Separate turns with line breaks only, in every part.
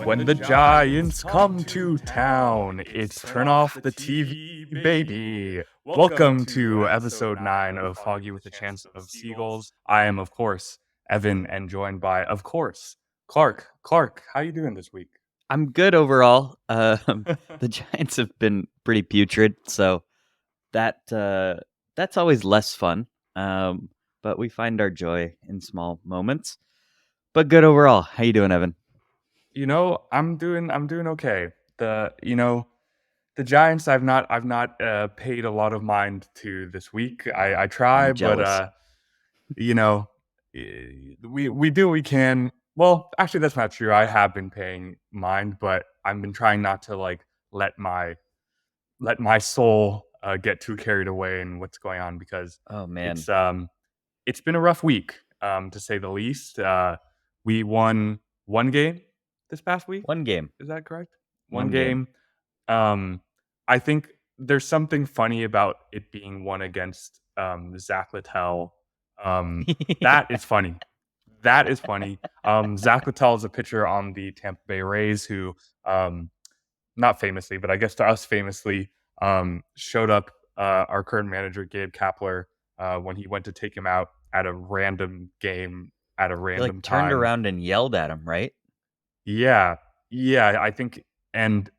When the Giants come to town, it's turn off the TV, baby. Welcome to episode 9 of Foggy with a Chance of Seagulls. I am, of course, Evan, and joined by, of course, Clark. Clark, how you doing this week?
I'm good overall. The Giants have been pretty putrid, so that's always less fun. But we find our joy in small moments. But good overall. How you doing, Evan?
I'm doing okay. The Giants I've not paid a lot of mind to this week. I try,
I'm
but
jealous.
you know, we do what we can. Well, actually, that's not true. I have been paying mind, but I've been trying not to like let my let my soul get too carried away in what's going on because
Oh man,
it's um it's been a rough week to say the least. We won one game this past week.
one game,
Is that correct? One
one game.
game. Um, I think there's something funny about it being one against Zach Littell. Um, that is funny. That is funny. Zach Littell is a pitcher on the Tampa Bay Rays who, not famously, but I guess to us famously, showed up our current manager, Gabe Kapler, when he went to take him out at a random game at a
He like
random
turned
time.
around and yelled at him, right?
Yeah. Yeah, I think and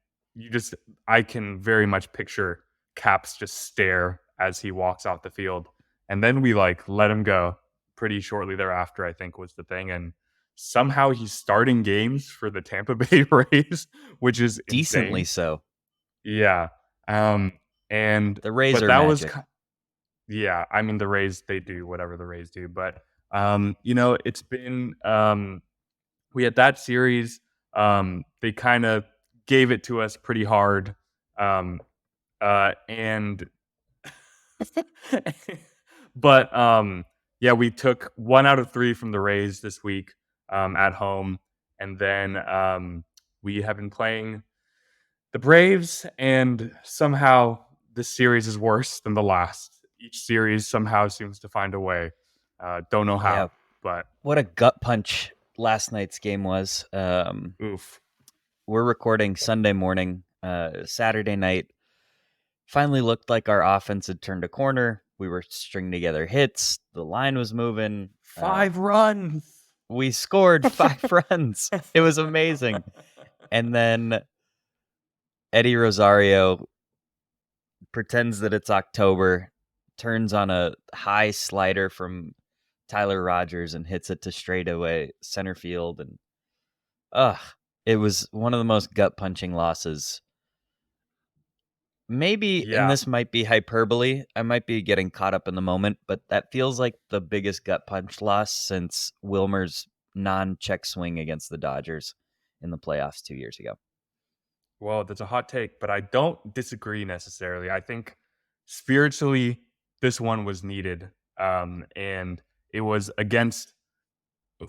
I can very much picture Caps just stare as he walks off the field. And then we like let him go pretty shortly thereafter, I think was the thing. And somehow he's starting games for the Tampa Bay Rays, which is
Decently
insane.
so.
Yeah. And
The Rays
but
are
that was
magic.
yeah, I mean the Rays they do whatever the Rays do, but it's been we had that series. They kind of gave it to us pretty hard, um, and but yeah, we took 1 out of 3 from the Rays this week at home, and then we have been playing the Braves, and somehow this series is worse than the last. Each series somehow seems to find a way. Don't know
Yeah.
how, but
What a gut punch last night's game was.
oof.
We're recording Sunday morning. Saturday night finally looked like our offense had turned a corner. We were stringing together hits. The line was moving.
5 runs.
We scored 5 runs. It was amazing. And then Eddie Rosario pretends that it's October, turns on a high slider from Tyler Rogers and hits it to straightaway center field. And it was one of the most gut punching losses. Maybe, and
Yeah.
this might be hyperbole, I might be getting caught up in the moment, but that feels like the biggest gut punch loss since Wilmer's non-check swing against the Dodgers in the playoffs 2 years ago.
Well, that's a hot take, but I don't disagree necessarily. I think spiritually, this one was needed. And it was against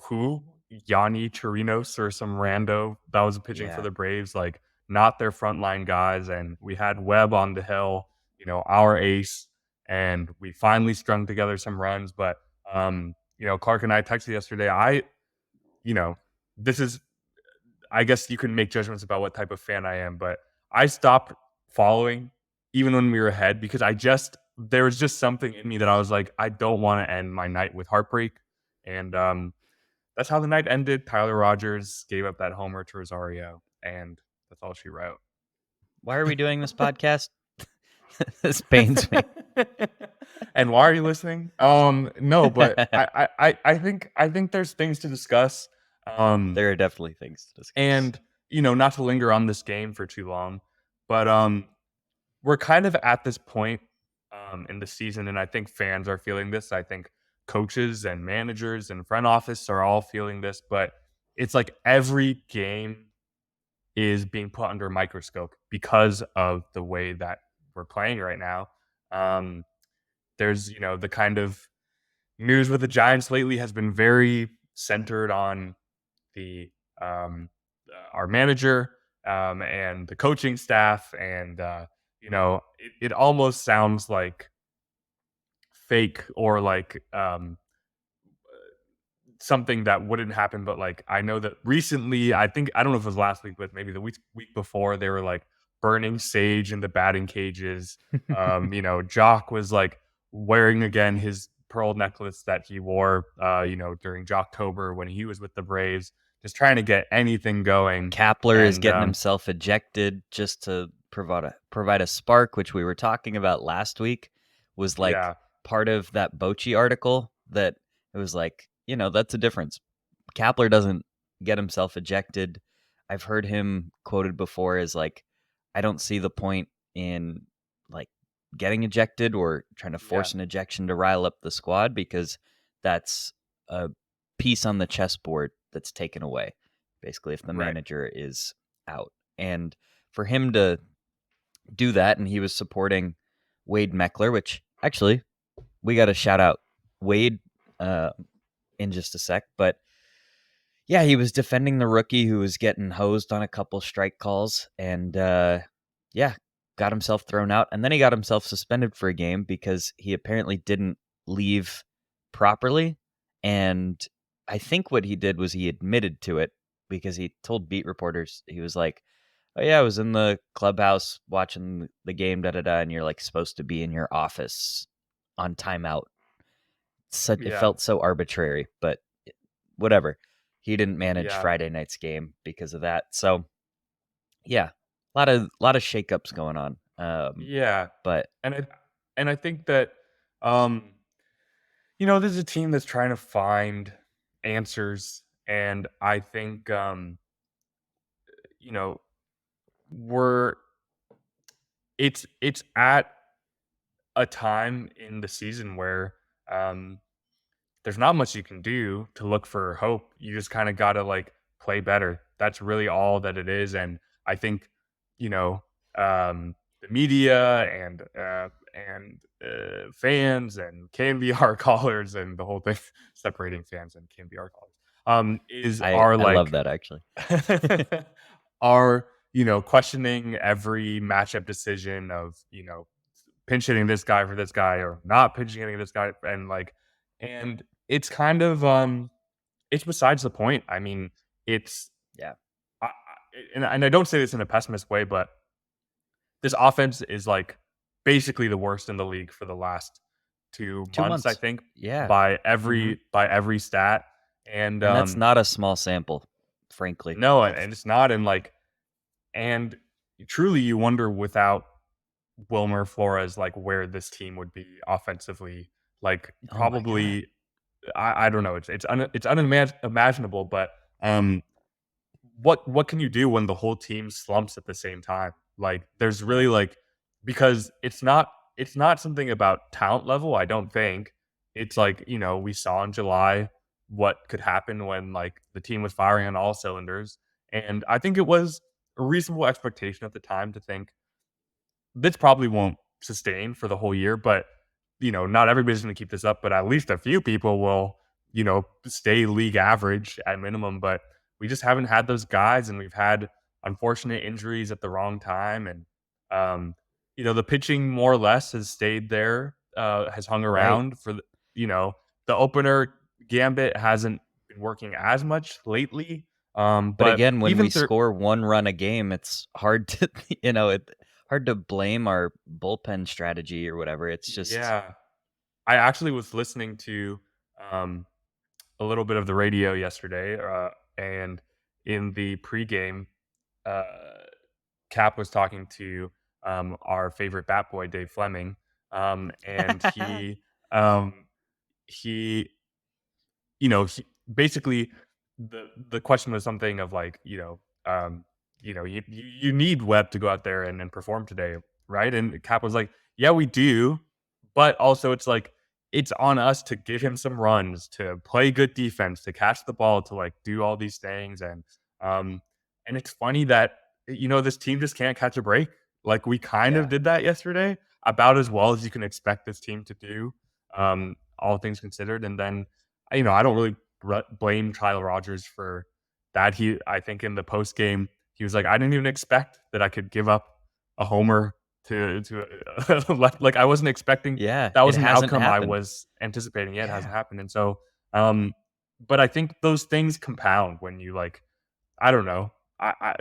who? Yanni Chirinos or some rando that was pitching for
Yeah.
the Braves, like not their frontline guys. And we had Webb on the hill, our ace, and we finally strung together some runs. But Clark and I texted yesterday. You know, this is I guess you can make judgments about what type of fan I am, but I stopped following even when we were ahead because there was just something in me that I was like, I don't want to end my night with heartbreak. And that's how the night ended. Tyler Rogers gave up that homer to Rosario, and that's all she wrote.
Why are we doing this podcast? This pains me.
And why are you listening? No, but I think there's things to discuss.
There are definitely things to discuss.
And not to linger on this game for too long, but we're kind of at this point in the season, and I think fans are feeling this. I think coaches and managers and front office are all feeling this, but it's like every game is being put under a microscope because of the way that we're playing right now. Um, there's the kind of news with the Giants lately has been very centered on the our manager and the coaching staff, and it almost sounds like fake or like something that wouldn't happen, but like I know that recently, I think I don't know if it was last week, but maybe the week before, they were like burning sage in the batting cages. Jock was like wearing again his pearl necklace that he wore, during Jocktober when he was with the Braves, just trying to get anything going.
Kapler is
And
getting himself ejected just to provide a spark, which we were talking about last week, was like
yeah,
part of that Bochy article that it was like, that's a difference. Kapler doesn't get himself ejected. I've heard him quoted before as like, I don't see the point in like getting ejected or trying to
yeah,
force an ejection to rile up the squad because that's a piece on the chessboard that's taken away, basically, if the
right,
manager is out. And for him to do that, and he was supporting Wade Meckler, which actually we got to shout out Wade uh, in just a sec. But yeah, he was defending the rookie who was getting hosed on a couple strike calls, and yeah, got himself thrown out, and then he got himself suspended for a game because he apparently didn't leave properly. And I think what he did was he admitted to it because he told beat reporters, he was like, "Oh yeah, I was in the clubhouse watching the game, da da da," and you're like supposed to be in your office on timeout. It
yeah,
felt so arbitrary, but whatever. He didn't manage
yeah,
Friday night's game because of that. So yeah, a lot of shakeups going on.
yeah.
But
And I think that um this is a team that's trying to find answers, and I think you know we're it's at a time in the season where um there's not much you can do to look for hope. You just kind of got to like play better. That's really all that it is. And I think, you know, the media and fans and KNBR callers and the whole thing, separating fans and KNBR callers, is
I
are
I love
like
that actually.
are questioning every matchup decision of pinch hitting this guy for this guy or not pinch hitting this guy, and it's kind of it's besides the point. I mean, it's
Yeah,
and I don't say this in a pessimist way, but this offense is like basically the worst in the league for the last 2 months, I
2 months.
think,
Yeah,
by
hmm
every stat. And
and that's not a small sample, frankly.
no, and it's not. And truly, you wonder without Wilmer Flores, like where this team would be offensively. Like
Oh my god.
probably, I don't know. It's unimaginable. But what can you do when the whole team slumps at the same time? Like there's
Yeah,
really like because it's not something about talent level. I don't think it's like we saw in July what could happen when like the team was firing on all cylinders, and I think it was a reasonable expectation at the time to think this probably won't sustain for the whole year, but not everybody's going to keep this up, but at least a few people will, stay league average at minimum. But we just haven't had those guys, and we've had unfortunate injuries at the wrong time. And, the pitching more or less has stayed there, has hung
right.
around for the opener gambit hasn't been working as much lately.
But
But
again, when we
even through,
score one run a game, it's hard to hard to blame our bullpen strategy or whatever. It's just
yeah, I actually was listening to um, a little bit of the radio yesterday, and in the pregame, uh, Cap was talking to our favorite bat boy, Dave Fleming, and um, he basically the question was something of like, you need Webb to go out there and perform today, right? And Cap was like, yeah, we do, but also it's like it's on us to give him some runs, to play good defense, to catch the ball, to like do all these things, um, and it's funny that this team just can't catch a break. Like we kind of
yeah,
did that yesterday, about as well as you can expect this team to do, all things considered, and then I don't really blame Kyle Rogers for that. I think in the post game, he was like, I didn't even expect that I could give up a homer like I wasn't expecting.
yeah.
That
It
was an
hasn't
outcome I
happened.
was anticipating. Yeah, it hasn't
Yeah,
happened, and so um, but I think those things compound when you like I don't know. I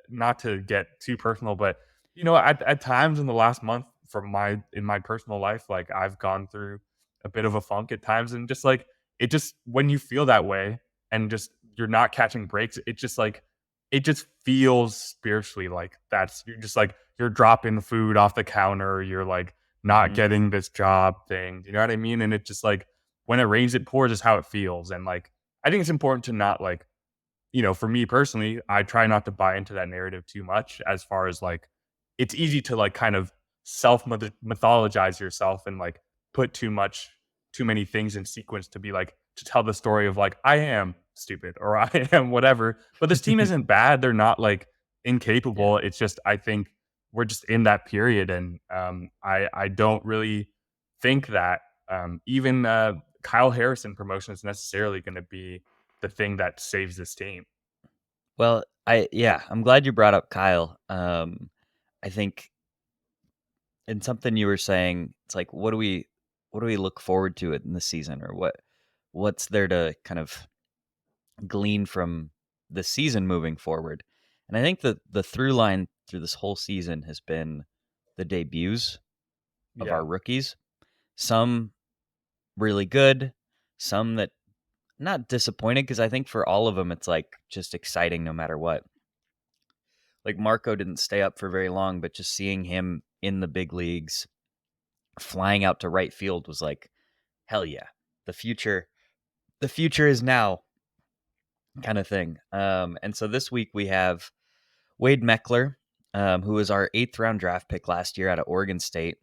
not to get too personal, but at times in the last month from my personal life, like I've gone through a bit of a funk at times, and just like it just when you feel that way and just you're not catching breaks, it just feels spiritually like that's you're just like you're dropping food off the counter, you're like not
Mhm.
getting this job thing. You know what I mean? And it just like when it rains, it pours is how it feels. And like I think it's important to not like for me personally, I try not to buy into that narrative too much as far as like it's easy to like kind of self mythologize yourself and like put too many things in sequence to be like to tell the story of like I am stupid or I am whatever. But this team isn't bad. They're not like
Yeah.
incapable. It's just I think we're just in that period and I don't really think that even Kyle Harrison promotion is necessarily going to be the thing that saves this team.
Well, I'm glad you brought up Kyle. I think in something you were saying, it's like, what do we look forward to in the season, or what's there to kind of glean from the season moving forward? And I think the through line through this whole season has been the debuts of our
Yeah.
rookies. Some really good, some that not disappointed, because I think for all of them it's like just exciting no matter what. Like Marco didn't stay up for very long, but just seeing him in the big leagues, flying out to right field was like, hell yeah. The future, the future is now, kind of thing. And so this week we have Wade Meckler, who was our 8th round draft pick last year out of Oregon State.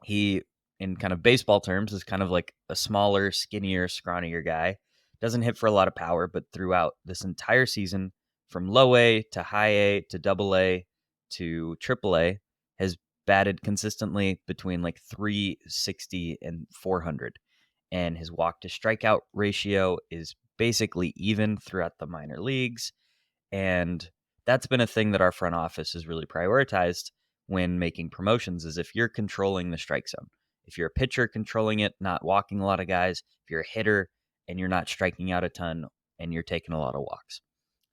He, in kind of baseball terms, is kind of like a smaller, skinnier, scrawnier guy. Doesn't hit for a lot of power, but throughout this entire season, from low A to high A to double A to triple A, has batted consistently between like 360 and 400. And his walk to strikeout ratio is basically even throughout the minor leagues. And that's been a thing that our front office has really prioritized when making promotions, is if you're controlling the strike zone. If you're a pitcher controlling it, not walking a lot of guys, if you're a hitter and you're not striking out a ton and you're taking a lot of walks.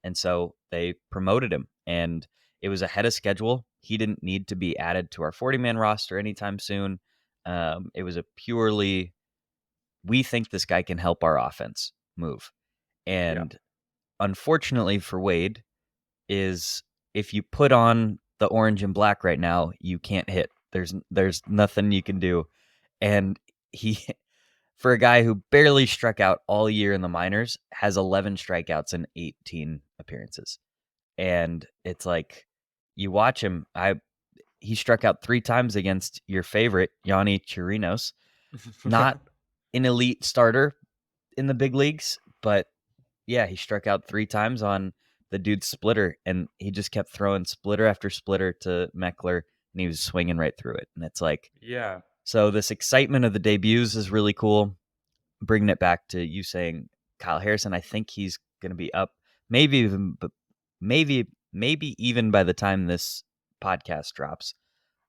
And so they promoted him, and it was ahead of schedule. He didn't need to be added to our 40-man roster anytime soon. It was a purely, we think this guy can help our offense move.
Yeah.
And unfortunately for Wade, is if you put on the orange and black right now, you can't hit. There's nothing you can do. And he, for a guy who barely struck out all year in the minors, has 11 strikeouts and 18 appearances. And it's like, you watch him. He struck out 3 times against your favorite Yanni Chirinos, not an elite starter in the big leagues, but yeah, he struck out 3 times on the dude's splitter, and he just kept throwing splitter after splitter to Meckler, and he was swinging right through it. And it's like,
Yeah.
so this excitement of the debuts is really cool. Bringing it back to you saying Kyle Harrison, I think he's going to be up, maybe even, but maybe even by the time this podcast drops.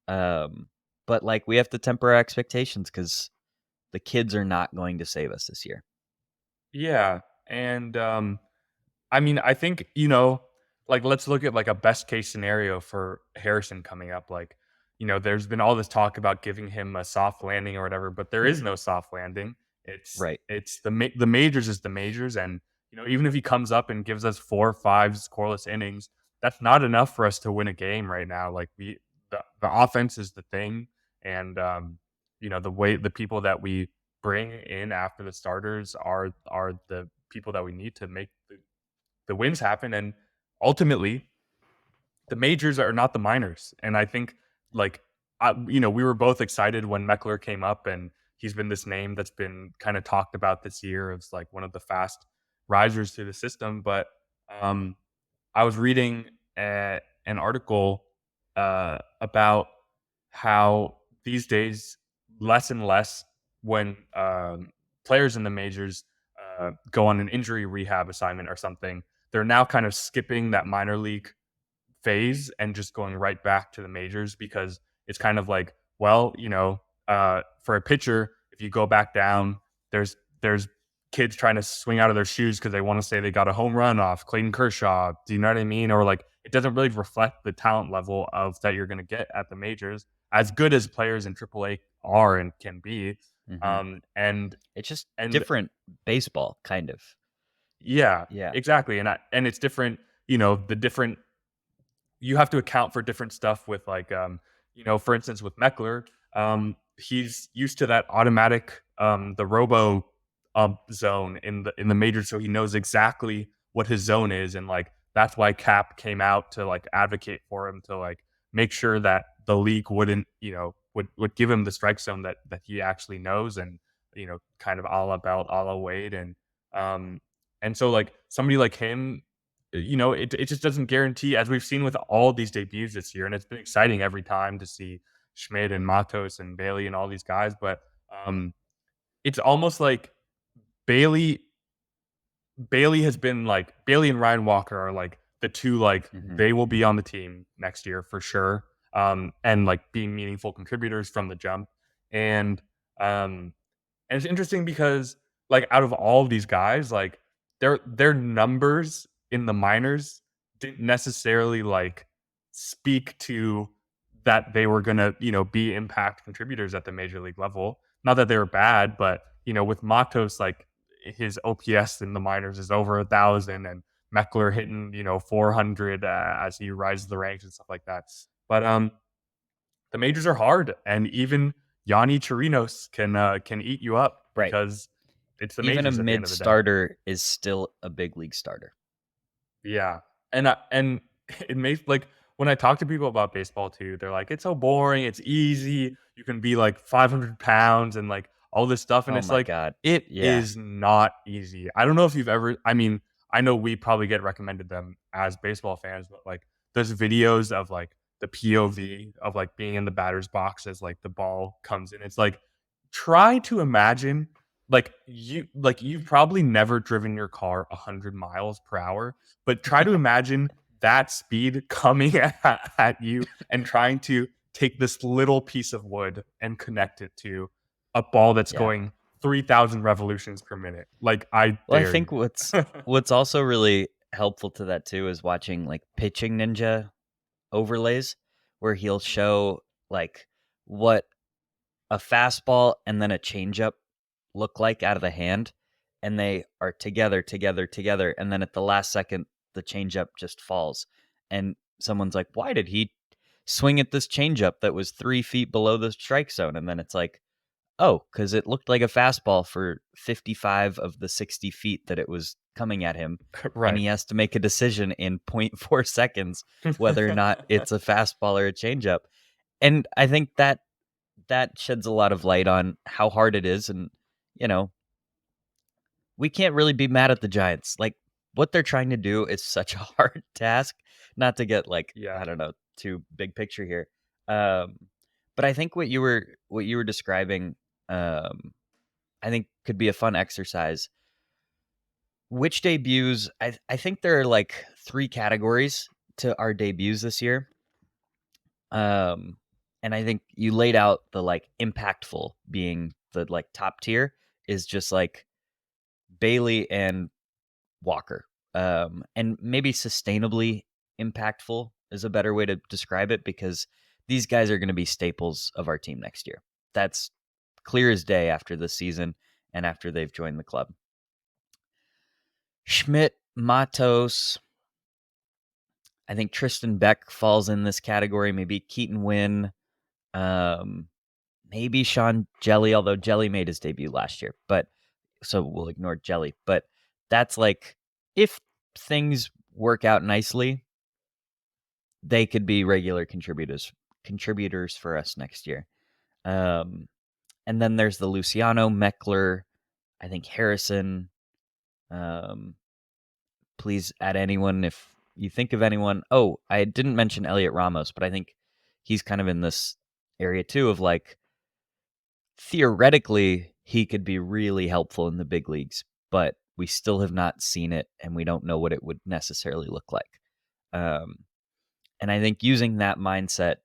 Um, but like we have to temper our expectations because the kids are not going to save us this year.
Yeah. And I mean, I think, like let's look at like a best case scenario for Harrison coming up. Like, there's been all this talk about giving him a soft landing or whatever, but there is no soft landing. It's
Right.
it's the majors is the majors, and even if he comes up and gives us 4 or 5 scoreless innings, that's not enough for us to win a game right now. Like the offense is the thing, and the way the people that we bring in after the starters are the people that we need to make the wins happen. And ultimately, the majors are not the minors. And I think, like, we were both excited when Meckler came up, and he's been this name that's been kind of talked about this year as like one of the fast risers to the system. But um, I was reading an article about how these days, less and less when players in the majors go on an injury rehab assignment or something, they're now kind of skipping that minor league phase and just going right back to the majors because it's kind of like, well, for a pitcher, if you go back down, there's kids trying to swing out of their shoes because they want to say they got a home run off Clayton Kershaw. Do you know what I mean? Or like it doesn't really reflect the talent level of that you're going to get at the majors, as good as players in AAA are and can be.
Mhm.
Um, and
It's just
and
different baseball, kind of.
yeah,
Yeah.
exactly. And it's different. The different you have to account for different stuff with like for instance with Meckler, he's used to that automatic the robo zone in the majors, so he knows exactly what his zone is, and like that's why Cap came out to like advocate for him to like make sure that the league wouldn't would give him the strike zone that he actually knows, and kind of all about a la Wade, um and so like somebody like him, it just doesn't guarantee, as we've seen with all these debuts this year, and it's been exciting every time to see Schmidt and Matos and Bailey and all these guys. But it's almost like Bailey Bailey has been like Bailey and Ryan Walker are like the two, like
Mhm.
they will be on the team next year for sure. And like being meaningful contributors from the jump. And um and it's interesting because like out of all of these guys, like their numbers in the minors didn't necessarily like speak to that they were gonna, be impact contributors at the major league level. Not that they were bad, but with Matos, like his OPS in the minors is over 1,000, and Meckler hitting 400 as he rises the ranks and stuff like that. But the majors are hard, and even Yanni Chirinos can eat you up
Right.
because it's the
Even a
majors at the end
mid
of the day.
starter is still a big league starter.
Yeah, and it makes like when I talk to people about baseball too, they're like, "It's so boring. It's easy. You can be like 500 pounds and like all this stuff," and
Oh
it's
my
like
god.
it
Yeah.
is not easy. I don't know if you've ever. I mean, I know we probably get recommended them as baseball fans, but like there's videos of like the POV of like being in the batter's box as like the ball comes in. It's like try to imagine you've probably never driven your car 100 miles per hour, but try to imagine that speed coming at you and trying to take this little piece of wood and connect it to a ball that's
Yeah.
going 3,000 revolutions per minute. Like, I
Well, I
dare
think
you.
what's also really helpful to that too is watching like pitching ninja overlays where he'll show like what a fastball and then a changeup look like out of the hand, and they are together, and then at the last second the changeup just falls, and someone's like, "Why did he swing at this changeup that was 3 feet below the strike zone?" And then it's like, "Oh, because it looked like a fastball for 55 of the 60 feet that it was coming at him, and
Right.
he has to make a decision in point 0.4 seconds whether or not it's a fastball or a changeup." And I think that sheds a lot of light on how hard it is, and you know, we can't really be mad at the Giants. Like what they're trying to do is such a hard task. Not to get like,
Yeah.
I don't know, too big picture here. Um, but I think what you were describing, um, I think could be a fun exercise. Which debuts? I think there are like three categories to our debuts this year. Um, and I think you laid out the like impactful being the like top tier is just like Bailey and Walker. And maybe sustainably impactful is a better way to describe it because these guys are going to be staples of our team next year. That's clear as day after this season and after they've joined the club. Schmidt, Matos, I think Tristan Beck falls in this category. Maybe Keaton Wynn, um, maybe Sean Jelly, although Jelly made his debut last year. But so we'll ignore Jelly. But that's like if things work out nicely, they could be regular contributors for us next year. Um, and then there's the Luciano Meckler, I think Harrison. Um, please add anyone if you think of anyone. Oh, I didn't mention Elliot Ramos, but I think he's kind of in this area too of like theoretically he could be really helpful in the big leagues, but we still have not seen it and we don't know what it would necessarily look like. Um, and I think using that mindset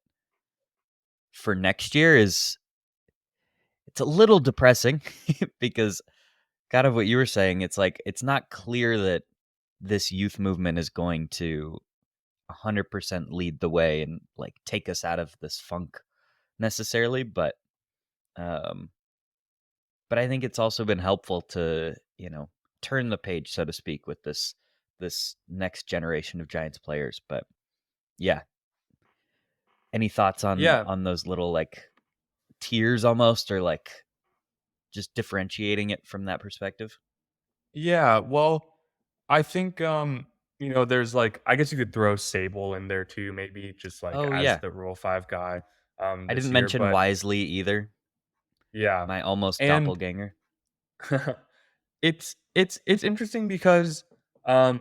for next year is it's a little depressing because kind of what you were saying. It's like it's not clear that this youth movement is going to 100% lead the way and like take us out of this funk necessarily, um but I think it's also been helpful to, turn the page, so to speak, with this next generation of Giants players. But yeah, any thoughts on
Yeah.
those little like tiers almost, or like just differentiating it from that perspective?
Yeah, well, I think there's like I guess you could throw Sable in there too, maybe just like
Oh
as
yeah,
the Rule 5 guy
I
this
didn't
year,
mention
but
Wisely either,
yeah.
my almost
And
doppelganger.
it's interesting because um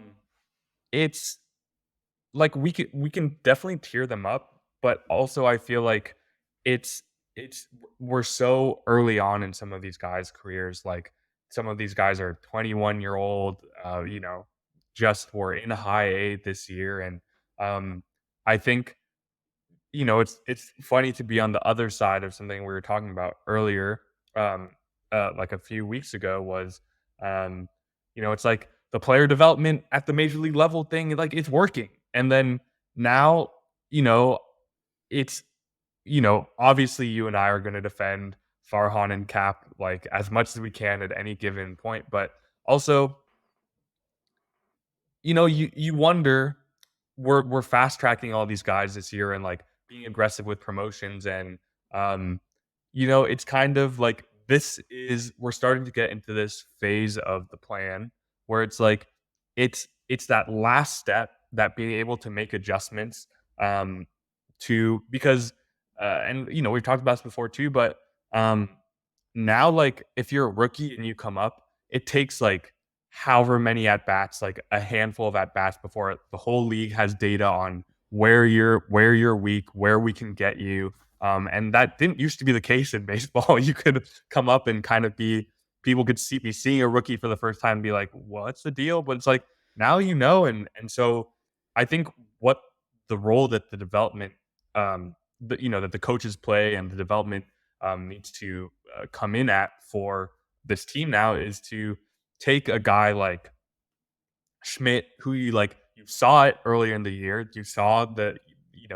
it's like we can definitely tear them up, but also I feel like it's it's we're so early on in some of these guys' careers. Like some of these guys are 21-year-old, just were in high A this year, and I think it's funny to be on the other side of something we were talking about earlier, um, like a few weeks ago was, um, it's like the player development at the major league level thing, like it's working, and then now, you know, it's obviously you and I are going to defend Farhan and Cap like as much as we can at any given point, but also you wonder we're fast tracking all these guys this year and like being aggressive with promotions and um it's kind of like this is we're starting to get into this phase of the plan where it's like it's that last step that being able to make adjustments um to because and we've talked about this before too, but um now, like, if you're a rookie and you come up, it takes, like, however many at bats, like, a handful of at bats before the whole league has data on where you're weak, where we can get you, and that didn't used to be the case in baseball. You could come up and kind of be people could be seeing a rookie for the first time and be like, "What's the deal?" But it's like, now and so I think what the role that the development, that the coaches play and the development, needs to come in at for this team now is to take a guy like Schmidt, who you saw it earlier in the year. You saw that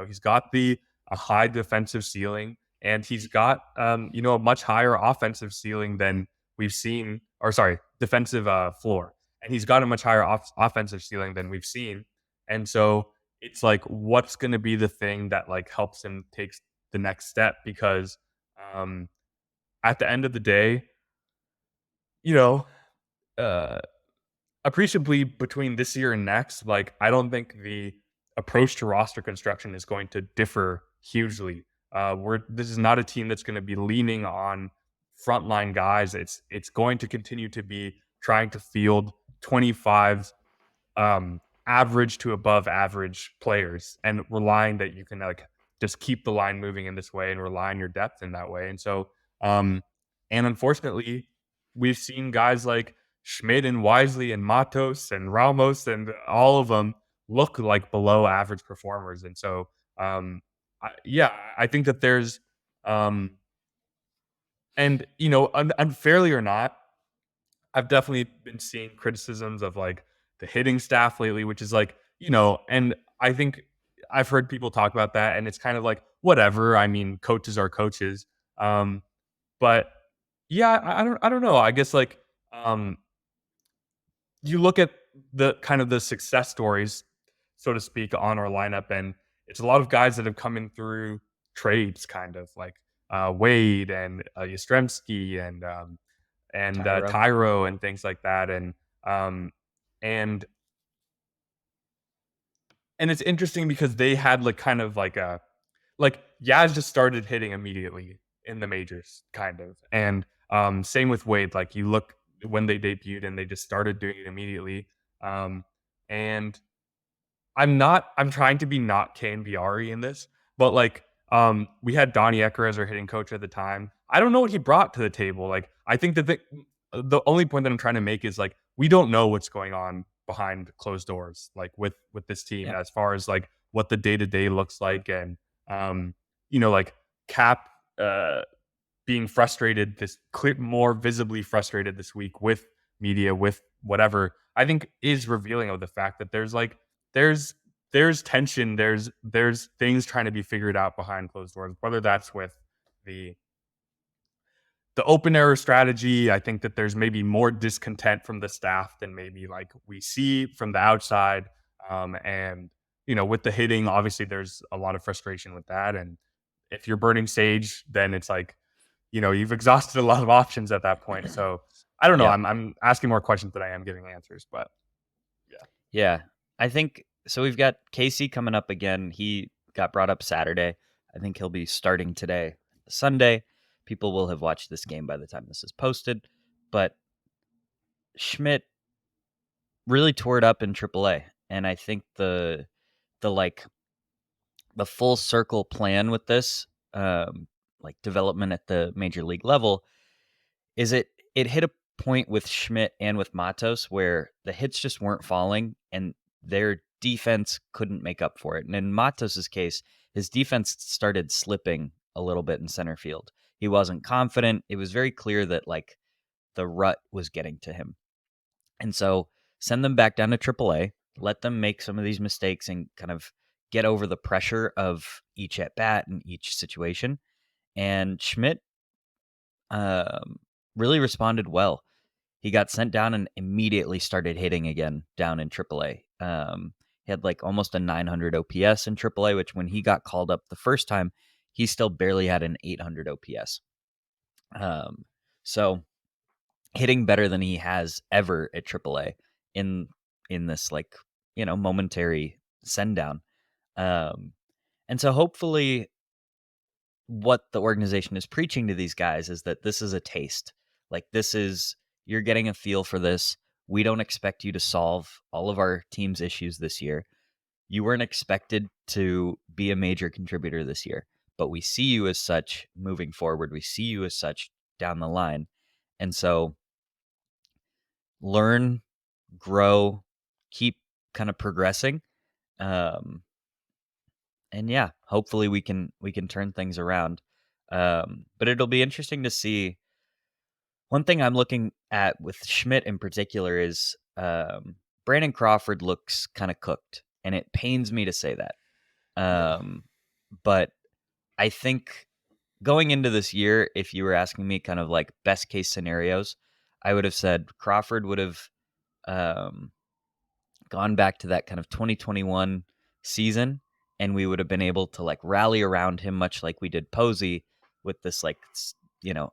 he's got the a high defensive ceiling, and he's got a much higher offensive ceiling than we've seen, or sorry, defensive floor, and he's got a much higher offensive ceiling than we've seen. And so it's like, what's going to be the thing that like helps him take the next step? Because um, at the end of the day, you know, uh, appreciably between this year and next, like I don't think the approach to roster construction is going to differ hugely. This is not a team that's going to be leaning on frontline guys. It's going to continue to be trying to field 25 average to above average players and relying that you can like just keep the line moving in this way and rely on your depth in that way. And so, um, and unfortunately, we've seen guys like Schmidt and Wisely and Matos and Ramos and all of them look like below average performers. And so, I think that there's, um, and unfairly or not, I've definitely been seeing criticisms of like the hitting staff lately, which is like, and I think I've heard people talk about that, and it's kind of like whatever. I mean, coaches are coaches, um, but yeah, I don't know. I guess like um, you look at the kind of the success stories, so to speak, on our lineup, and it's a lot of guys that have come in through trades, kind of like Wade and Yastrzemski and
Tyro.
Tyro and things like that. Um, and and it's interesting because they had like kind of like a like Yaz just started hitting immediately in the majors, kind of, and same with Wade. Like you look when they debuted and they just started doing it immediately. Um, and I'm trying to be not KNBR in this, but like we had Donnie Ecker as our hitting coach at the time. I don't know what he brought to the table. Like I think that the only point that I'm trying to make is like we don't know what's going on behind closed doors, like with this team
Yeah.
as far as like what the day-to-day looks like. And um, like Cap being frustrated, this clear more visibly frustrated this week with media, with whatever, I think is revealing of the fact that there's there's tension, there's things trying to be figured out behind closed doors, whether that's with the open air strategy. I think that there's maybe more discontent from the staff than maybe like we see from the outside. And with the hitting, obviously there's a lot of frustration with that. And if you're burning sage, then it's like, you've exhausted a lot of options at that point. So I don't know.
Yeah.
I'm asking more questions than I am giving answers, but yeah.
Yeah. I think so. We've got Casey coming up again. He got brought up Saturday. I think he'll be starting today, Sunday. People will have watched this game by the time this is posted. But Schmidt really tore it up in AAA. And I think the like the full circle plan with this, like development at the major league level, is it hit a point with Schmidt and with Matos where the hits just weren't falling and their defense couldn't make up for it. And in Matos's case, his defense started slipping a little bit in center field. He wasn't confident. It was very clear that like the rut was getting to him. And so send them back down to AAA, let them make some of these mistakes and kind of get over the pressure of each at bat and each situation. And Schmidt um, really responded well. He got sent down and immediately started hitting again down in AAA. He had like almost a 900 OPS in AAA, which when he got called up the first time, he still barely had an 800 OPS. So hitting better than he has ever at AAA in this like momentary send down. And so hopefully what the organization is preaching to these guys is that this is a taste. Like you're getting a feel for this. We don't expect you to solve all of our team's issues this year. You weren't expected to be a major contributor this year, but we see you as such moving forward. We see you as such down the line. And so learn, grow, keep kind of progressing. Um, and yeah, hopefully we can turn things around. But it'll be interesting to see. One thing I'm looking at with Schmidt in particular is Brandon Crawford looks kind of cooked, and it pains me to say that.
Yeah.
But I think going into this year, if you were asking me kind of like best case scenarios, I would have said Crawford would have um, gone back to that kind of 2021 season, and we would have been able to like rally around him much like we did Posey with this like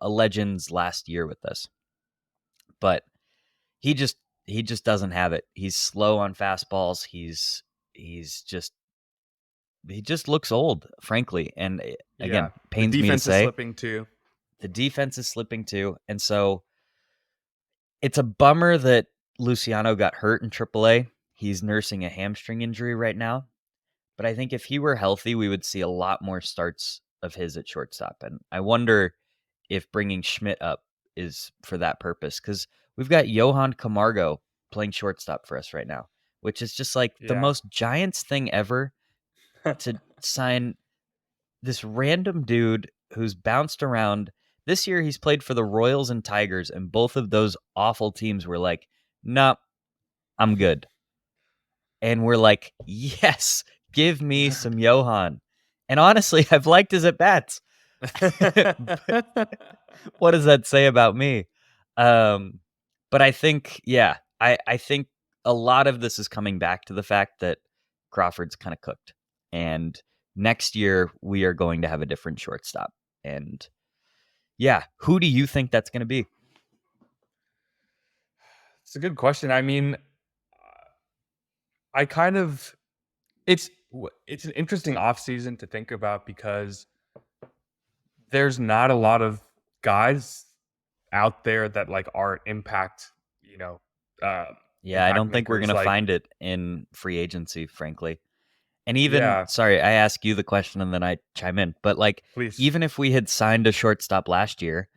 a Legends last year with us. But he just doesn't have it. He's slow on fastballs. He just looks old, frankly. And
Yeah.
again,
The
pains me to
defense is
say.
slipping too.
The defense is slipping too. And so it's a bummer that Luciano got hurt in AAA. He's nursing a hamstring injury right now. But I think if he were healthy, we would see a lot more starts of his at shortstop. And I wonder if bringing Schmidt up is for that purpose, because we've got Johan Camargo playing shortstop for us right now, which is just like the
Yeah.
most Giants thing ever, to sign this random dude who's bounced around. This year he's played for the Royals and Tigers, and both of those awful teams were like, nope, I'm good. And we're like, yes, give me some Johan. And honestly, I've liked his at bats. What does that say about me? But I think, yeah, I think a lot of this is coming back to the fact that Crawford's kind of cooked. And next year we are going to have a different shortstop. And yeah, who do you think that's going to be?
It's a good question. I mean, I kind of it's an interesting off season to think about because there's not a lot of guys out there that like are uh
Yeah, I
impact
don't think we're going
makers
to
like
find it in free agency, frankly. And even,
yeah,
sorry, I ask you the question and then I chime in. But like,
please.
even if we had signed a shortstop last year,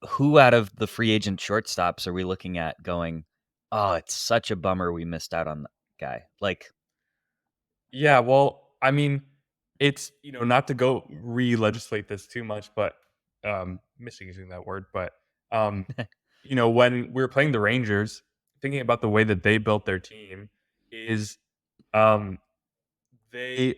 who out of the free agent shortstops are we looking at going, oh, it's such a bummer we missed out on that guy? Like,
Yeah, well, I mean, it's not to go re-legislate this too much, but missing using that word, but um when we were playing the Rangers, thinking about the way that they built their team is, um, they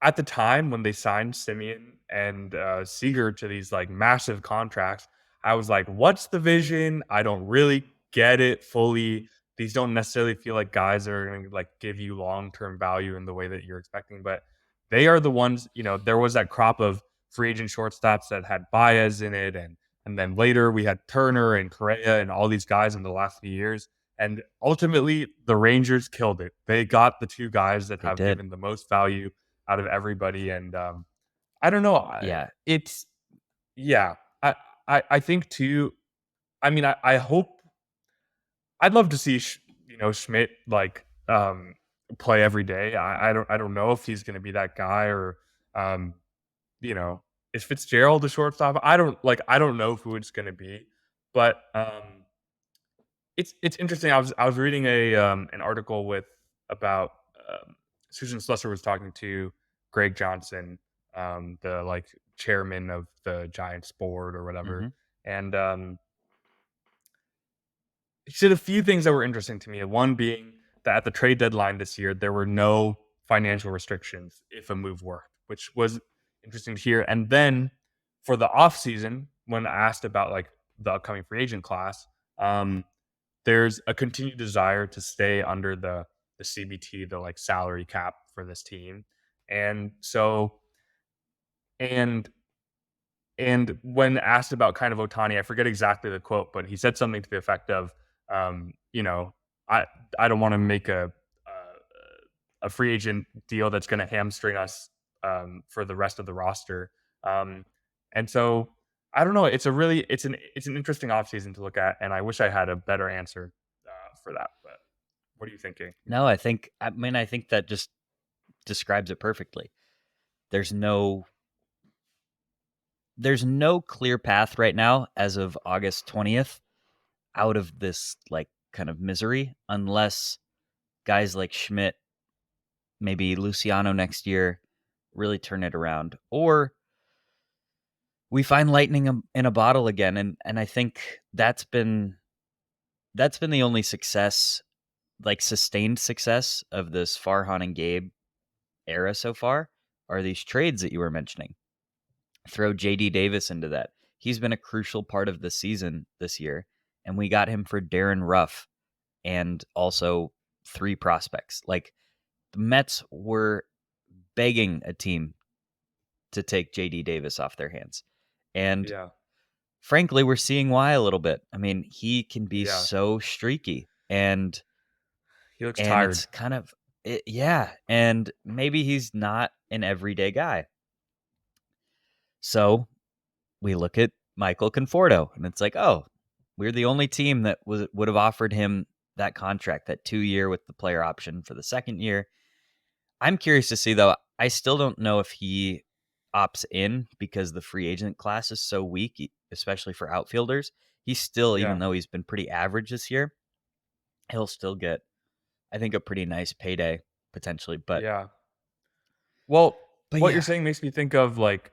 at the time when they signed Simeon and Seager to these like massive contracts, I was like, "What's the vision? I don't really get it fully. These don't necessarily feel like guys that are going to like give you long term value in the way that you're expecting." But they are the ones. There was that crop of free agent shortstops that had Baez in it, and then later we had Turner and Correa and all these guys in the last few years. And ultimately, the Rangers killed it. They got the two guys that
They
have
did.
given the most value out of everybody. And I don't know.
Yeah.
It's yeah. I think too. I mean, I hope I'd love to see Schmidt like play every day. I don't know if he's going to be that guy or um you know is Fitzgerald the shortstop. I don't know who it's going to be, but it's interesting. I was reading an article about Susan Slusser was talking to Greg Johnson, the like chairman of the Giants board or whatever,
Hmm.
and he said a few things that were interesting to me. One being that at the trade deadline this year, there were no financial restrictions if a move worked, which was interesting to hear. And then for the offseason, when asked about like the upcoming free agent class, um, there's a continued desire to stay under the CBT, the like salary cap for this team. And so and and when asked about kind of Otani, I forget exactly the quote, but he said something to the effect of, um, you know, I I don't want to make a free agent deal that's going to hamstring us for the rest of the roster. Um, and so I don't know. It's an interesting offseason to look at, and I wish I had a better answer for that. But what are you thinking?
No, I think that just describes it perfectly. There's no there's no clear path right now as of August 20th out of this like kind of misery unless guys like Schmidt, maybe Luciano next year really turn it around or we find lightning in a bottle again and I think that's been the only success, like sustained success of this Farhan and Gabe era so far are these trades that you were mentioning. Throw JD Davis into that. He's been a crucial part of the season this year and we got him for Darren Ruff and also 3 prospects. Like the Mets were begging a team to take JD Davis off their hands. And
Yeah,
frankly, we're seeing why a little bit. I mean, he can be
yeah.
so streaky
He looks
and
tired.
it's kind of yeah, and maybe he's not an everyday guy. So, we look at Michael Conforto and it's like, "Oh, we're the only team that would have offered him that contract, that 2-year with the player option for the second year." I'm curious to see though. I still don't know if he opts in because the free agent class is so weak, especially for outfielders. He's still, even
Yeah,
though he's been pretty average this year, he'll still get, I think, a pretty nice payday potentially.
yeah. Well,
But
what you're
yeah,
saying makes me think of like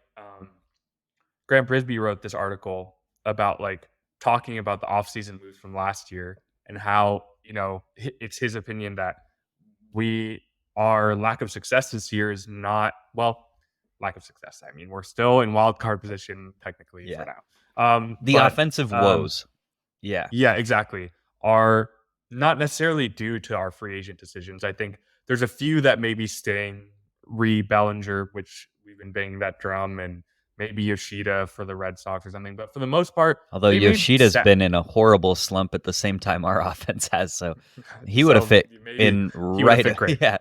Grant Brisbee wrote this article about like talking about the offseason moves from last year and how, it's his opinion that we our lack of success this year is not well, lack of success. I mean, we're still in wild card position technically for
yeah,
now.
the
But
offensive woes. Yeah,
yeah, exactly. Are not necessarily due to our free agent decisions. I think there's a few that may be staying. Bellinger, which we've been banging that drum, and maybe Yoshida for the Red Sox or something. But for the most part,
although
they made
Yoshida's
set.
been in a horrible slump at the same time our offense has, so he would have
So
fit
maybe
in
he would have
right.
fit great.
Yeah,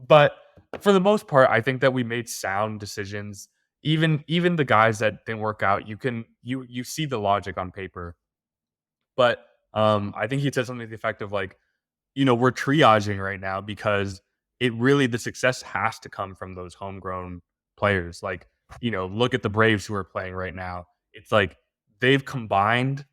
But for the most part, I think that we made sound decisions. Even the guys that didn't work out, you see the logic on paper. But I think he said something to the effect of like, we're triaging right now because the success has to come from those homegrown players. Like, look at the Braves who are playing right now. It's like they've combined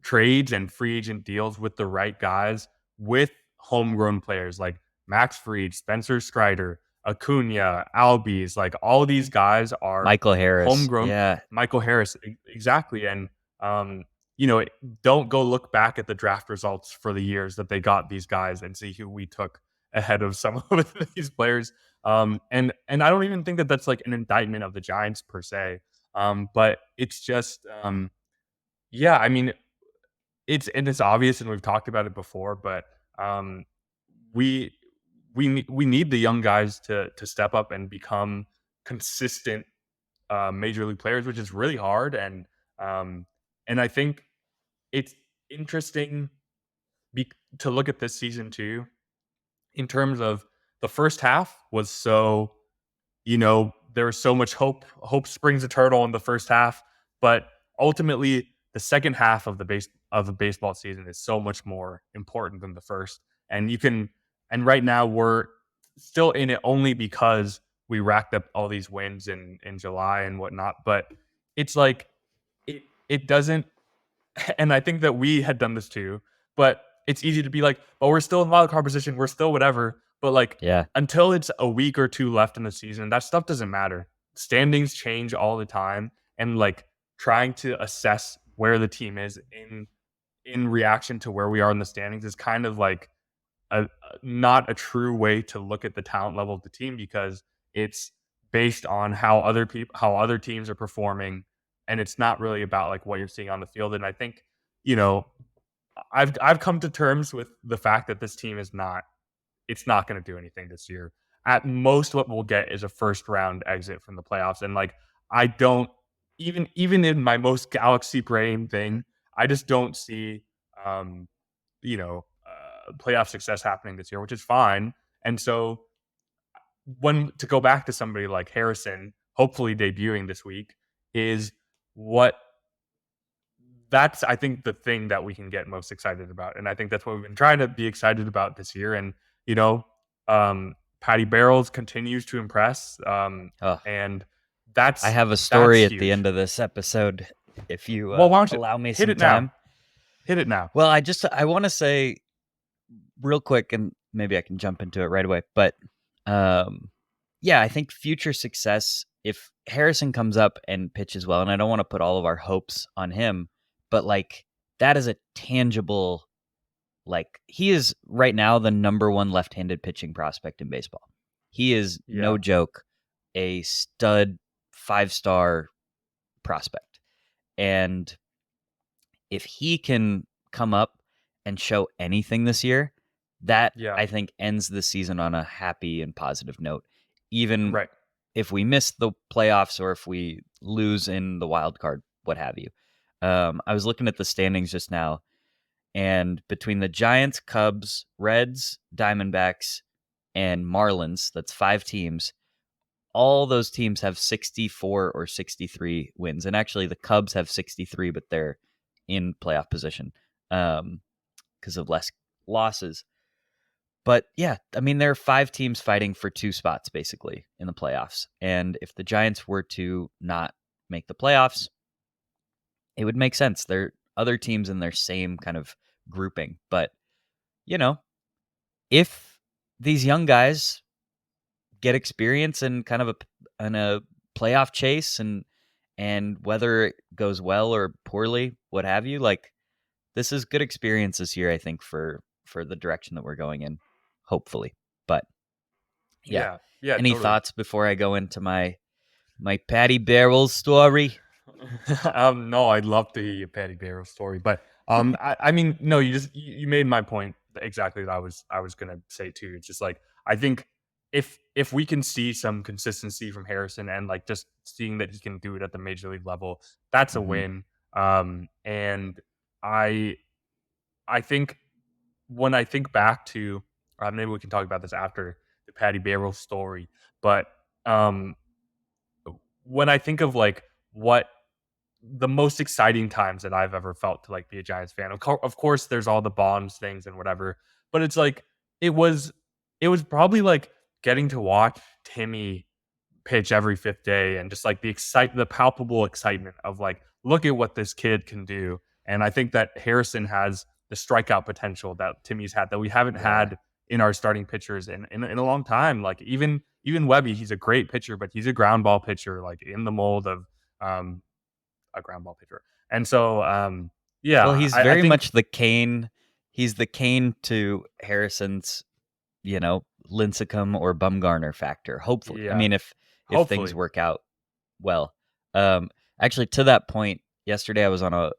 trades and free agent deals with the right guys with homegrown players like Max Fried, Spencer Strider, Acuna, Albies. Like all these guys are
Michael Harris.
homegrown.
Yeah,
Michael Harris, exactly. And um, you know, don't go look back at the draft results for the years that they got these guys and see who we took ahead of some of these players. And I don't even think that that's like an indictment of the Giants per se. But it's just, yeah, I mean, it's obvious, and we've talked about it before, but um, we we need the young guys to step up and become consistent major league players, which is really hard. Um, and I think it's interesting to look at this season too, in terms of the first half was so, there was so much hope. Hope springs eternal in the first half, but ultimately, the second half of the baseball season is so much more important than the first. And you can, and right now we're still in it only because we racked up all these wins in July and whatnot. But it's like it doesn't, and I think that we had done this too, but it's easy to be like, "Oh, we're still in wild card position, we're still whatever." But like
Yeah.
until it's a week or two left in the season, that stuff doesn't matter. Standings change all the time, and like trying to assess where the team is in reaction to where we are in the standings is kind of like not a true way to look at the talent level of the team, because it's based on how other teams are performing, and it's not really about like what you're seeing on the field. And I think, you know, I've come to terms with the fact that this team is not it's not going to do anything this year. At most, what we'll get is a first round exit from the playoffs. And like, I don't, even in my most galaxy brain thing, I just don't see um playoff success happening this year, which is fine. And so, when to go back to somebody like Harrison, hopefully debuting this week, is what that's, I think, the thing that we can get most excited about. And I think that's what we've been trying to be excited about this year. And, you know, Patty Barrels continues to impress.
Oh,
And
I
that's
have a
that's
story at the
huge.
end of this episode if you
Well, why don't you
allow me
hit
some
it now?
time.
Hit it now.
Well, I want to say real quick, and maybe I can jump into it right away. But um, yeah, I think future success, if Harrison comes up and pitches well, and I don't want to put all of our hopes on him, but like that is a tangible, like he is right now the number one left-handed pitching prospect in baseball. He is no
Yeah.
joke, a stud 5-star prospect. And if he can come up and show anything this year, that
Yeah.
I think ends the season on a happy and positive note. Even
Right.
if we miss the playoffs or if we lose in the wild card, what have you. I was looking at the standings just now, and between the Giants, Cubs, Reds, Diamondbacks, and Marlins, that's 5 teams. All those teams have 64 or 63 wins. And actually, the Cubs have 63, but they're in playoff position because of less losses. But yeah, I mean, there are 5 teams fighting for 2 spots basically in the playoffs. And if the Giants were to not make the playoffs, it would make sense. There are other teams in their same kind of grouping. But, you know, if these young guys get experience in kind of a playoff chase, and whether it goes well or poorly, what have you, like this is good experience this year, I think, for the direction that we're going in, hopefully. But yeah,
Yeah. Yeah.
any
Totally.
thoughts before I go into my Patty Barrels story?
No, I'd love to hear your Patty Barrow story, but I mean, no, you made my point exactly that I was gonna say too. It's just like, I think if we can see some consistency from Harrison, and like just seeing that he can do it at the major league level, that's a
Hmm.
win. And I I think when I think back to, maybe we can talk about this after the Patty Barrow story, but um, when I think of like what the most exciting times that I've ever felt to like be a Giants fan. Of course, there's all the Bonds things and whatever, but it's like it was it was probably like getting to watch Timmy pitch every fifth day, and just like the palpable excitement of like, look at what this kid can do. And I think that Harrison has the strikeout potential that Timmy's had, that we haven't
Yeah,
had in our starting pitchers in a long time. Like even Webby, he's a great pitcher, but he's a ground ball pitcher, like in the mold of um, a ground ball pitcher. And so, yeah,
Well, he's
I
very
think
much the Kane. He's the Kane to Harrison's, Lincecum or Bumgarner factor. Hopefully, I
yeah,
mean, if things
hopefully.
work out well. Um, Actually, to that point, yesterday I was on a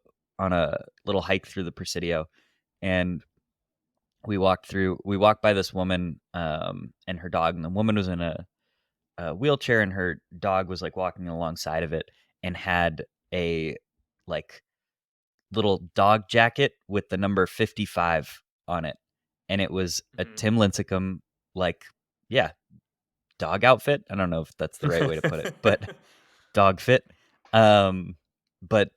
little hike through the Presidio, and we walked by this woman and her dog, and the woman was in a wheelchair, and her dog was like walking alongside of it, and had a like little dog jacket with the number 55 on it, and it was a
Mhm.
Tim Lincecum, like, yeah, dog outfit. I don't know if that's the right way to put it, but dog fit. Um, but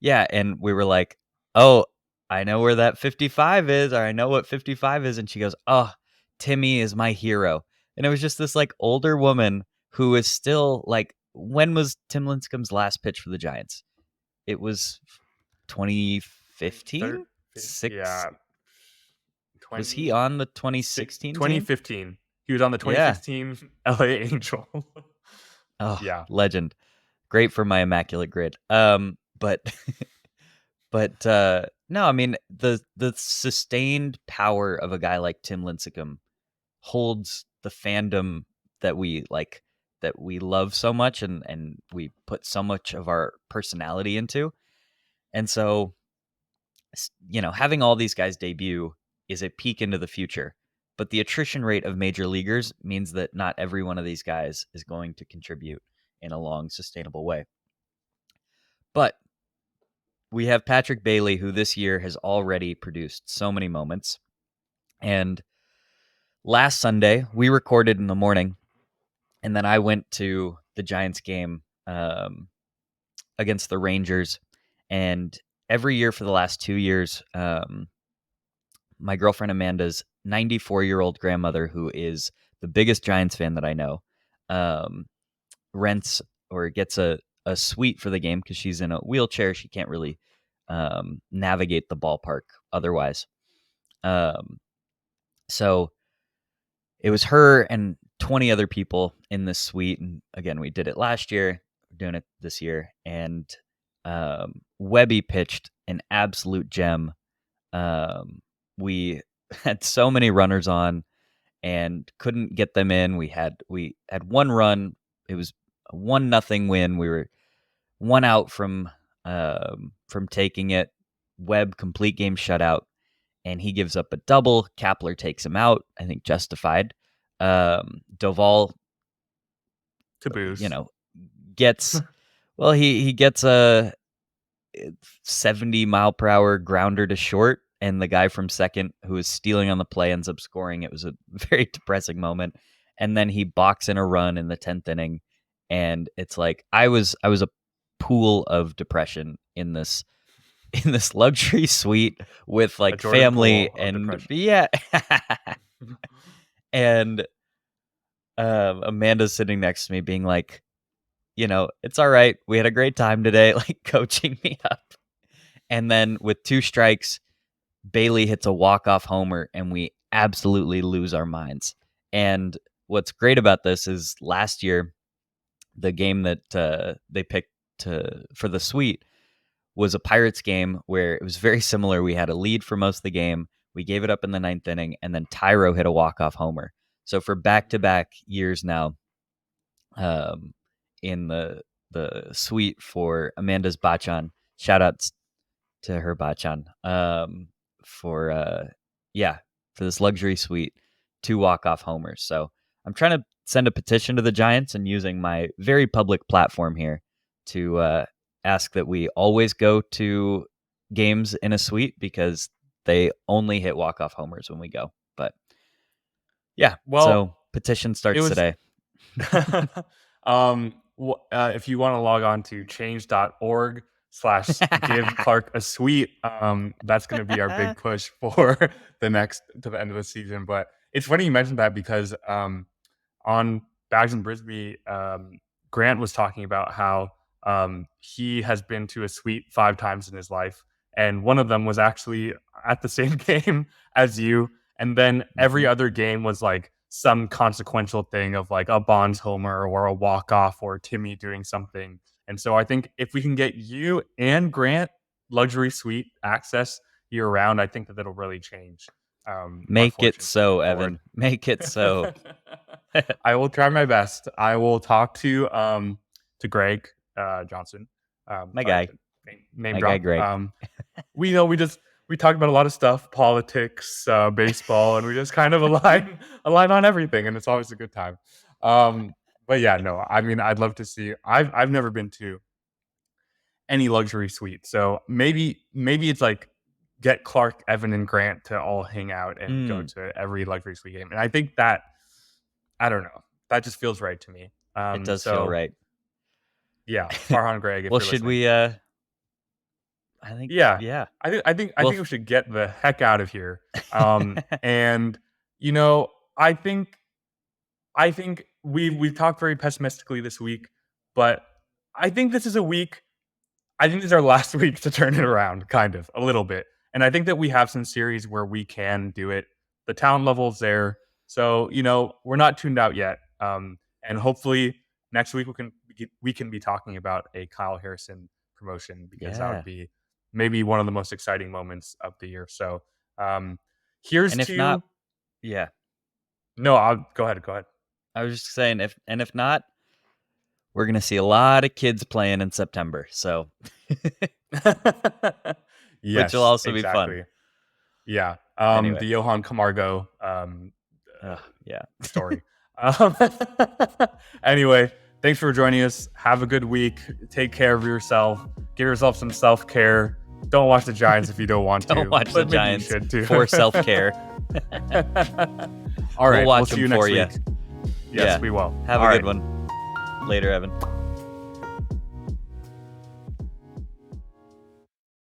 yeah, and we were like, "Oh, I know where that 55 is, or I know what 55 is." And she goes, "Oh, Timmy is my hero." And it was just this like older woman who is still like, when was Tim Lincecum's last pitch for the Giants? It was
Think third,
2015?
yeah,
6 Was he
20,
on the 2016 team?
2015. He was on the
Yeah.
2015 LA Angel.
Oh,
Yeah.
legend. Great for my immaculate grid. But no, I mean, the sustained power of a guy like Tim Lincecum holds the fandom that we like, that we love so much, and we put so much of our personality into. And so, having all these guys debut is a peek into the future. But the attrition rate of major leaguers means that not every one of these guys is going to contribute in a long, sustainable way. But we have Patrick Bailey, who this year has already produced so many moments. And last Sunday, we recorded in the morning, and then I went to the Giants game against the Rangers. And every year for the last 2 years, my girlfriend Amanda's 94-year-old grandmother, who is the biggest Giants fan that I know, um, rents or gets a suite for the game because she's in a wheelchair. She can't really navigate the ballpark otherwise. Um, so it was her and 20 other people in this suite. And again, we did it last year, we're doing it this year. And Webby pitched an absolute gem. We had so many runners on and couldn't get them in. We had one run. It was a 1-0 win. We were one out from taking it. Webb complete game shutout, and he gives up a double. Kapler takes him out, I think justified. Doval, you
Taboos.
know, gets well. He gets a 70-mile-per-hour grounder to short, and the guy from second who was stealing on the play ends up scoring. It was a very depressing moment. And then he balks in a run in the 10th inning, and it's like I was a pool of depression in this luxury suite with
A
like
Jordan
family,
Poole of
and
depression.
yeah. And Amanda's sitting next to me being like, it's all right, we had a great time today, like coaching me up. And then with 2 strikes, Bailey hits a walk-off homer, and we absolutely lose our minds. And what's great about this is last year, the game that they picked for the suite was a Pirates game where it was very similar. We had a lead for most of the game. We gave it up in the 9th inning, and then Tyro hit a walk-off homer. So for back-to-back years now, um, in the suite for Amanda's Bachan, shout outs to her Bachan, for yeah, for this luxury suite, 2 walk-off homers. So I'm trying to send a petition to the Giants and using my very public platform here to ask that we always go to games in a suite, because they only hit walk-off homers when we go. But yeah,
Well,
so petition
it
starts
was
today.
if you want to log on to change.org/give Clark a suite, that's going to be our big push for to the end of the season. But it's funny you mentioned that because on Bags and Brisbee, Grant was talking about how he has been to a suite 5 times in his life, and one of them was actually at the same game as you. And then every
Mhm.
other game was like some consequential thing of like a Bonds homer or a walk off or Timmy doing something. And so I think if we can get you and Grant luxury suite access year round, I think that that'll really change our
Make it
fortunes
so,
moving forward.
Evan. Make it so.
I will try my best. I will talk to Greg Johnson.
My
Sorry
guy.
to name
My guy,
drop.
Greg.
We talked about a lot of stuff, politics, baseball, and we just kind of align on everything, and it's always a good time. But yeah, no, I mean, I'd love to see. I've never been to any luxury suite, so maybe it's like get Clark, Evan, and Grant to all hang out and go to every luxury suite game, and I think that I don't know, that just feels right to me.
It does feel
So
right.
yeah, Farhan, Greg, if
Well,
you're
should
listening,
we I think
yeah,
yeah.
I
Well,
think we should get the heck out of here. And you know, I think we've talked very pessimistically this week, but I think this is a week. I think this is our last week to turn it around, kind of a little bit. And I think that we have some series where we can do it. The talent level's there, so you know we're not tuned out yet. And hopefully next week we can be talking about a Kyle Harrison promotion because that would
yeah.
be maybe one of the most exciting moments of the year. So here's
And if not,
to
yeah.
no. I'll go ahead. Go ahead.
I was just saying if not, we're going to see a lot of kids playing in September. So, which will
Yes,
also be fun.
exactly. Yeah.
Anyway.
The Johan Camargo
yeah.
story. Um, anyway, thanks for joining us. Have a good week. Take care of yourself. Give yourself some self-care. Don't watch the Giants if you don't want to.
Don't watch the
but maybe
Giants
you should too.
for self-care.
All right.
We'll watch
see
them
you
for
next
you.
week. Yes, we will.
Have
All
a
right.
good one. Later, Evan.